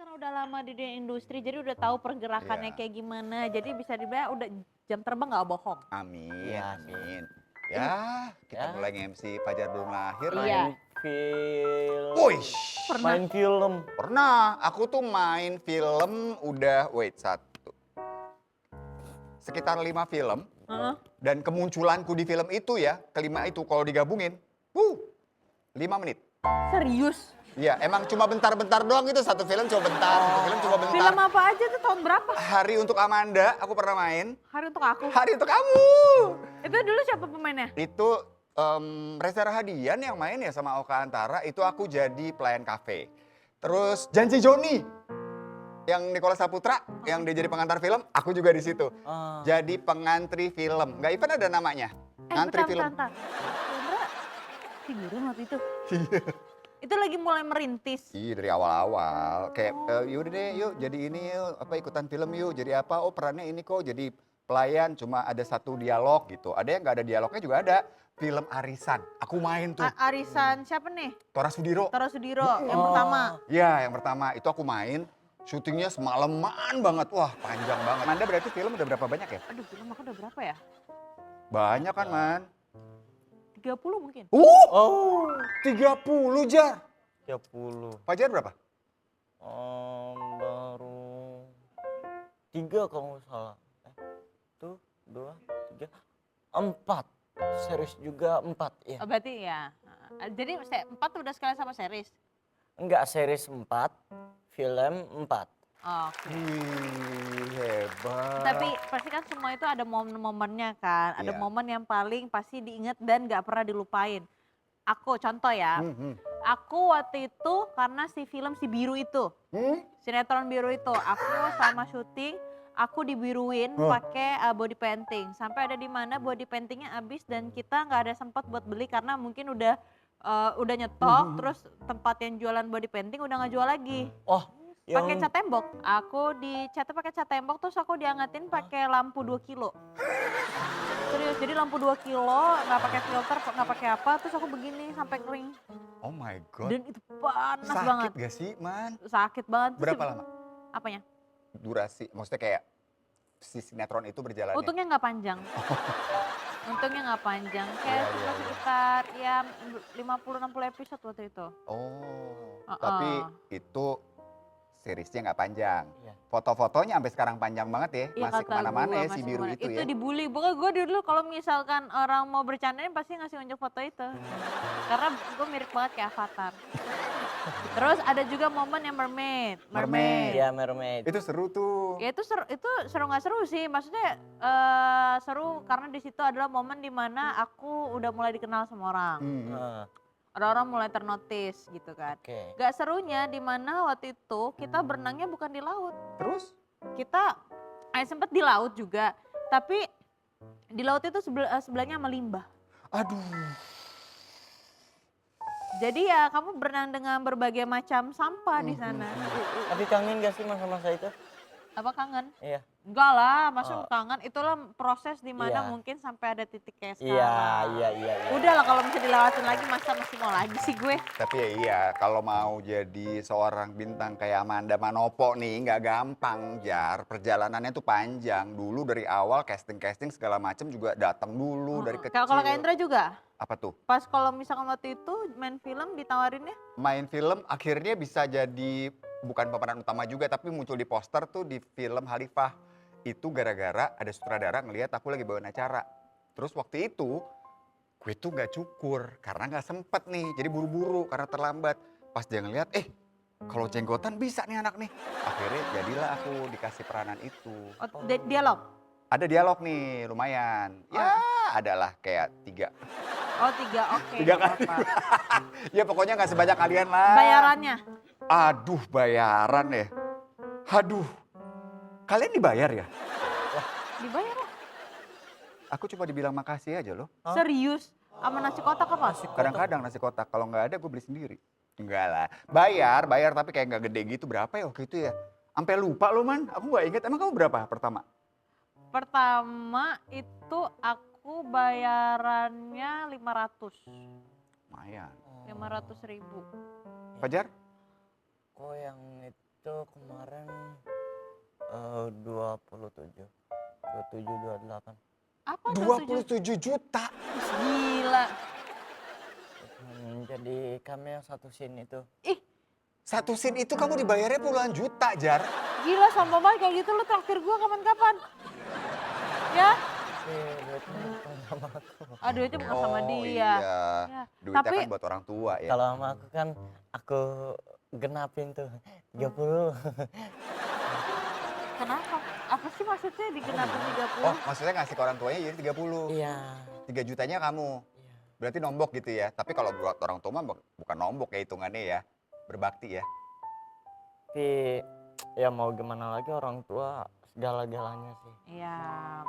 karena udah lama di dunia industri, jadi udah tahu pergerakannya Iya. kayak gimana. Jadi bisa dibilang udah jam terbang nggak bohong. Amin, Iya sih. amin. Ya, kita Ya. mulai nge-MC Fajar belum lahir. Iya. Main film. Wuih, Pernah. Main film. pernah. Aku tuh main film udah, sekitar 5 film. Heeh. Dan kemunculanku di film itu ya, kelima itu kalau digabungin, 5 menit. Serius? Iya, emang cuma bentar-bentar doang itu, satu film cuma bentar, satu film cuma bentar. Film apa aja tuh tahun berapa? Hari untuk Amanda, aku pernah main. Hari untuk aku. Hari untuk kamu. Itu dulu siapa pemainnya? Itu Reza Rahadian yang main ya sama Oka Antara, itu aku jadi pelayan kafe. Terus Janji Joni, yang Nicholas Saputra, yang dia jadi pengantar film, aku juga di situ. Jadi pengantri film. Nggak even ada namanya. Ngantri film. Bentar. Indra figuran waktu itu. Itu lagi mulai merintis. Iya dari awal-awal. Kayak yaudah deh yuk jadi ini yuk, ikutan film yuk. Jadi apa? Oh perannya ini kok jadi pelayan, cuma ada satu dialog gitu. Ada yang nggak ada dialognya juga ada. Film Arisan, aku main tuh. Arisan siapa nih? Tora Sudiro. Tora Sudiro yang pertama. Ya yang pertama itu aku main. Syutingnya semalaman banget. Wah panjang banget. Anda berarti film udah berapa banyak ya? Aduh film aku udah berapa ya? Banyak kan man? 30 mungkin. Oh, 30 Jar. 30. Fajar berapa? Baru 3 kalau nggak salah. Tuh, 2, 3, 4. Series juga 4 ya. Oh, berarti ya. Jadi 4 udah sekalian sama series. Enggak, series 4, film 4. Oh. Wih hebat. Tapi pasti kan semua itu ada momen-momennya kan. Ada Iya. momen yang paling pasti diingat dan gak pernah dilupain. Aku contoh ya. Aku waktu itu karena si film si biru itu. Sinetron biru itu. Aku sama syuting. Aku dibiruin pakai body painting. Sampai ada di mana body paintingnya habis dan kita nggak ada sempat buat beli karena mungkin udah nyetok. Terus tempat yang jualan body painting udah nggak jual lagi. Oh, Pakai cat tembok. Aku dicatnya pakai cat tembok terus aku diangetin pakai lampu 2 kilo. Serius, jadi lampu 2 kilo, nggak pakai filter, nggak pakai apa, terus aku begini sampai kering. Oh my god. Dan itu panas Sakit banget. gak sih man? Sakit banget. Terus Berapa lama? Apanya? Durasi, maksudnya kayak si sinetron itu berjalannya? Untungnya nggak panjang. Untungnya nggak panjang. Kayak Iya, iya, iya. sekitar ya 50-60 episode waktu itu. Oh, Uh-uh. tapi itu seriesnya nggak panjang. Iya. Foto-fotonya sampai sekarang panjang banget ya, Iya, masih kata kemana-mana gua, ya si masih biru kemana. itu ya. Itu dibully, pokoknya gue dulu kalau misalkan orang mau bercandain pasti ngasih unjuk foto itu. Karena gue mirip banget kayak Avatar. Terus ada juga momen yang mermaid. Iya, Mermaid. Itu seru tuh. Ya itu seru nggak seru sih, maksudnya seru karena di situ adalah momen dimana aku udah mulai dikenal sama orang. Nah, Ada orang mulai ternotis gitu kan. Oke. Gak serunya dimana waktu itu kita berenangnya bukan di laut. Terus? Kita sempet di laut juga, tapi di laut itu sebelahnya sama limbah. Aduh. Jadi ya kamu berenang dengan berbagai macam sampah di sana. Tapi kangen gak sih masa-masa itu? Apa kangen? Iya. Enggak lah, maksudnya kangen. Itulah proses dimana Iya. mungkin sampai ada titik kayak Iya. sekarang. Udah lah kalau bisa dilewatin lagi masa masih mau lagi sih gue. Tapi ya iya, kalau mau jadi seorang bintang kayak Amanda Manopo nih nggak gampang, Jar. Perjalanannya tuh panjang. Dulu dari awal casting-casting segala macam juga datang dulu dari kecil. Kalau kayak Indra juga? Apa tuh? Pas kalau misalkan waktu itu main film ditawarinnya? Main film akhirnya bisa jadi bukan pemeran utama juga tapi muncul di poster tuh di film Khalifah. Itu gara-gara ada sutradara ngelihat aku lagi bawain acara. Terus waktu itu gue tuh gak cukur karena gak sempet nih. Jadi buru-buru karena terlambat. Pas dia ngeliat kalau jenggotan bisa nih anak nih. Akhirnya jadilah aku dikasih peranan itu. Oh, dialog? Ada dialog nih lumayan. Ya adalah kayak 3. Oh 3, oke. 3 kali. Ya pokoknya gak sebanyak kalian lah. Bayarannya? Aduh bayaran ya. Aduh. Kalian dibayar ya? Dibayar lah. Aku cuma dibilang makasih aja loh. Serius? Sama nasi kotak apa? Kadang-kadang nasi kotak. Kalau nggak ada gue beli sendiri. Enggak lah. Bayar tapi kayak nggak gede gitu. Berapa ya waktu itu ya? Sampai lupa loh man. Aku nggak inget. Emang kamu berapa pertama? Pertama itu aku bayarannya 500. Lumayan. 500.000. Fajar? Kok yang itu 2728. Apa 27 juta. Gila. Jadi kami yang satu scene itu. Ih, Satu scene itu kamu dibayarnya puluhan juta, Jar. gila sombong banget kayak gitu lu traktir gua kapan-kapan. Ya? Duitnya bukan sama aku. Duitnya bukan sama dia. Iya. Ya, Duitnya tapi- kan buat orang tua ya. Kalau sama aku kan aku genapin tuh 30. Kenapa? Apa sih maksudnya digenapin 30? Oh, maksudnya ngasih ke orang tuanya jadi 30. Iya. 3 jutanya kamu. Iya. Berarti nombok gitu ya. Tapi kalau buat orang tua mah bukan nombok ya hitungannya ya. Berbakti ya. Tapi ya mau gimana lagi orang tua segala-galanya sih. Iya,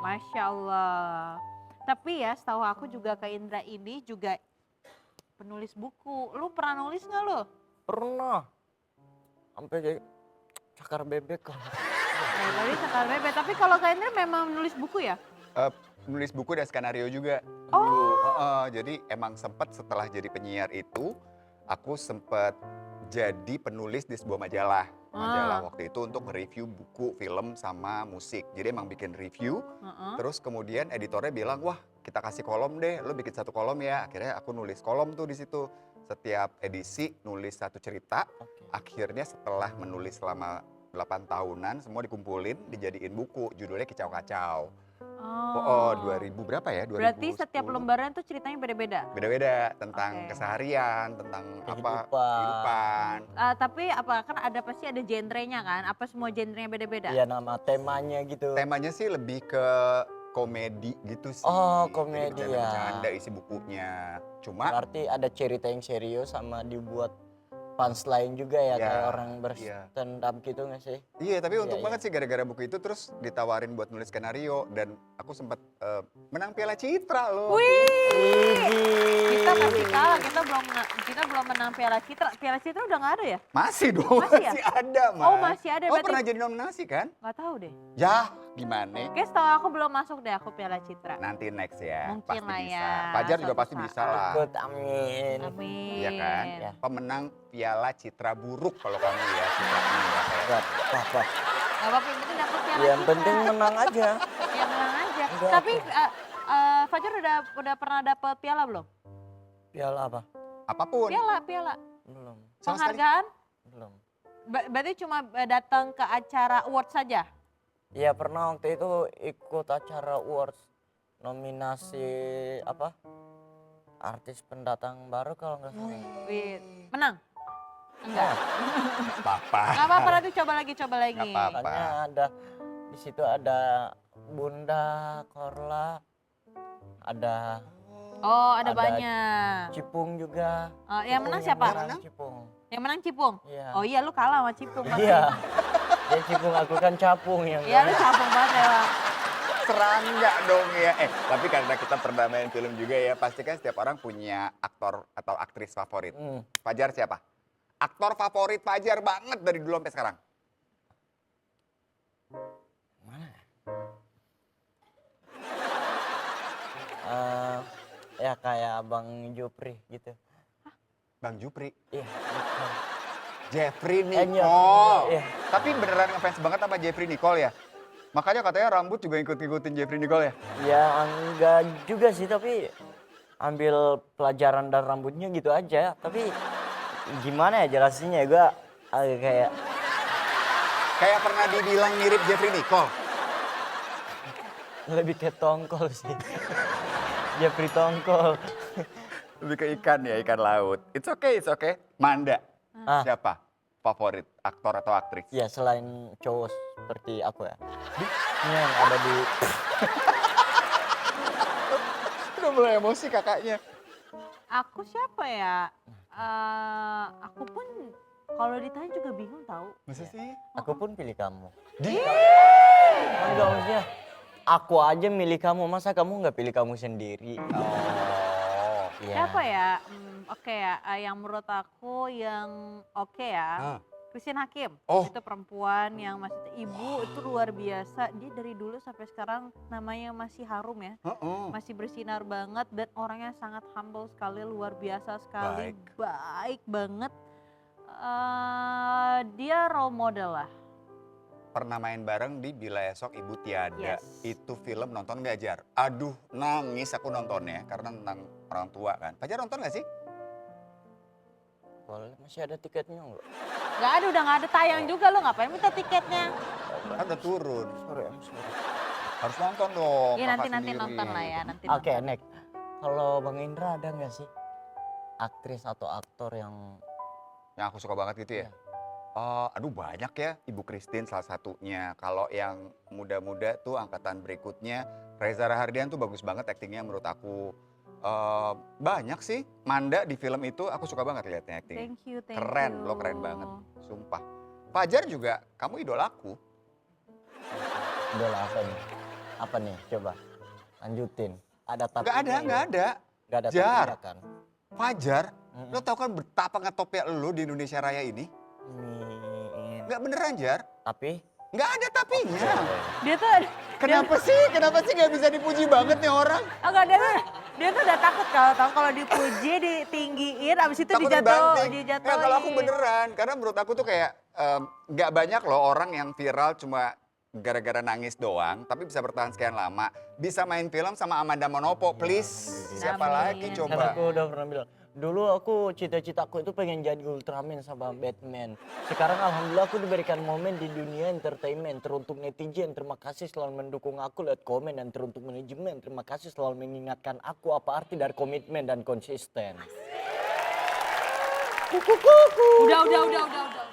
Masya Allah. Tapi ya setahu aku juga Kak Indra ini juga penulis buku. Lu pernah nulis nggak lu? Pernah. Sampai jadi cakar bebek kok. Tadi sekali bebek. Tapi kalau Kak Indra memang menulis buku ya? Nulis buku dan skenario juga. Oh. Dulu. Jadi emang sempet setelah jadi penyiar itu, aku sempet jadi penulis di sebuah majalah. Majalah waktu itu untuk nge-review buku, film, sama musik. Jadi emang bikin review, terus kemudian editornya bilang, wah kita kasih kolom deh, lo bikin satu kolom ya. Akhirnya aku nulis kolom tuh di situ. Setiap edisi nulis satu cerita. Oke. Akhirnya setelah menulis selama 8 tahunan, semua dikumpulin, dijadiin buku. Judulnya Kicau Kacau. Oh, 2000 berapa ya? 2010. Berarti setiap lembaran tuh ceritanya beda-beda. Beda-beda tentang Oke. keseharian, tentang apa Kehidupan. kehidupan. Tapi apa kan ada pasti ada genrenya kan? Apa semua genrenya beda-beda? Iya nama temanya gitu. Temanya sih lebih ke komedi gitu sih. Oh, Jadi komedi ya. bercanda-bercanda isi bukunya. Cuma Berarti ada cerita yang serius sama dibuat punchline juga ya, Iya, kayak orang iya. berstand up gitu nggak sih? iya, tapi untung Iya, banget sih gara-gara buku itu terus ditawarin buat nulis skenario dan aku sempat menang Piala Citra loh. Kita masih kalah, kita belum menang Piala Citra. Piala Citra udah nggak ada ya? Masih dong, Masih ya? masih ada, Mas. Oh, masih ada, Oh, berarti- pernah jadi nominasi kan? Nggak tahu deh. Ya, gimana? Oke, setahu aku belum masuk deh aku Piala Citra. Nanti next ya, Mungkin pasti lah bisa. ya, Fajar juga suatu pasti saat. bisa lah. Ikut amin. Amin. Iya kan? Ya. Pemenang Piala Citra Buruk kalau kamu ya. Citra ini ya, kayak. Gak apa-apa. Gak apa-apa, yang penting dapet Piala Yang Citra. penting menang aja. Ya menang aja. Enggak, Tapi Fajar udah pernah dapet piala belum? Piala apa? Apapun. Piala. Belum. Sama sekali. Penghargaan? Belum. Berarti cuma datang ke acara award saja? Iya pernah waktu itu ikut acara awards nominasi apa? Artis pendatang baru kalau nggak salah. Wih, menang? Enggak. Apa-apa. Gak apa-apa, nanti coba lagi. Nggak apa-apa. Makanya ada di situ ada Bunda Korla, ada Oh, ada Ada- banyak. Cipung juga. Yang menang siapa? Yang menang? Cipung. Yang menang Cipung? Iya. Oh iya, lu kalah sama Cipung. pasti. Iya. Ya Cipung aku kan capung yang. Iya, lu capung banget ya. Serangga dong ya. Tapi karena kita pernah main film juga ya, pasti kan setiap orang punya aktor atau aktris favorit. Fajar siapa? Aktor favorit Fajar banget dari dulu sampai sekarang. Ya kayak Bang Jupri gitu. Bang Jupri. Iya. betul. Jeffrey Iya. Nicole. Iya. Tapi beneran ngefans banget sama Jeffrey Nicole ya? Makanya katanya rambut juga ikut-ikutin Jeffrey Nicole ya? Ya enggak juga sih tapi ambil pelajaran dari rambutnya gitu aja. Tapi gimana ya jelasinnya gue agak kayak Kayak pernah dibilang mirip Jeffrey Nicole. lebih ke tongkol sih. Jeffrey tongkol. Lebih ke ikan ya, ikan laut. It's okay, it's okay. Manda, Ah, siapa favorit aktor atau aktris? ya selain cowok seperti aku ya. Ini yang ada di Udah mulai emosi kakaknya. Aku siapa ya? Aku pun kalau ditanya juga bingung tahu. Masa sih? aku pun pilih kamu. Di? Enggak maksudnya aku aja milih kamu, masa kamu nggak pilih kamu sendiri? Oh. Iya. Siapa ya? Oke ya, yang menurut aku yang oke ya. Ah. Christine Hakim. Oh. Itu perempuan yang maksudnya ibu itu luar biasa. Dia dari dulu sampai sekarang namanya masih harum ya. Heeh. Masih bersinar banget dan orangnya sangat humble sekali, luar biasa sekali. Baik. Baik banget. Dia role model lah. pernah main bareng di Bila Esok Ibu Tiada. Yes. Itu film nonton gak Jar? Aduh nangis aku nontonnya karena tentang orang tua kan. Fajar nonton gak sih? Boleh, masih ada tiketnya nggak? Nggak ada, udah nggak ada tayang juga, lo ngapain minta tiketnya? Kan udah turun. Sorry, I'm sorry. Harus nonton dong. Iya kakak nanti sendiri. nonton lah ya, nanti Oke, nonton. Nek. Kalau Bang Indra ada nggak sih aktris atau aktor yang Yang aku suka banget gitu ya? Aduh banyak ya, Ibu Christine salah satunya. Kalau yang muda-muda tuh angkatan berikutnya, Reza Rahardian tuh bagus banget aktingnya menurut aku. Banyak sih, Manda di film itu aku suka banget liatnya akting. Thank you. Keren, lo keren banget, sumpah. Fajar juga, kamu idolaku. idola apa nih? Apa nih? Coba lanjutin. Ada tapi Gak ada. Nggak ada Jar. tapi kan? Fajar, lo tau kan betapa ngetopnya lo di Indonesia Raya ini? Gak beneran Jar, Tapi gak ada tapinya. Dia tuh, Kenapa sih gak bisa dipuji banget nih orang? enggak dia tuh udah takut kalau dipuji, ditinggiin, abis itu Takut dijatuhin. Ya, kalau aku beneran, karena menurut aku tuh kayak gak banyak loh orang yang viral cuma gara-gara nangis doang, tapi bisa bertahan sekian lama. Bisa main film sama Amanda Manopo, please. Siapa Amin. lagi kan coba? aku udah pernah bilang, dulu aku cita-citaku itu pengen jadi Ultraman sama Batman. Sekarang alhamdulillah aku diberikan momen di dunia entertainment. Teruntuk netizen, terima kasih selalu mendukung aku lewat komen. Dan teruntuk manajemen, terima kasih selalu mengingatkan aku apa arti dari komitmen dan konsisten. Udah.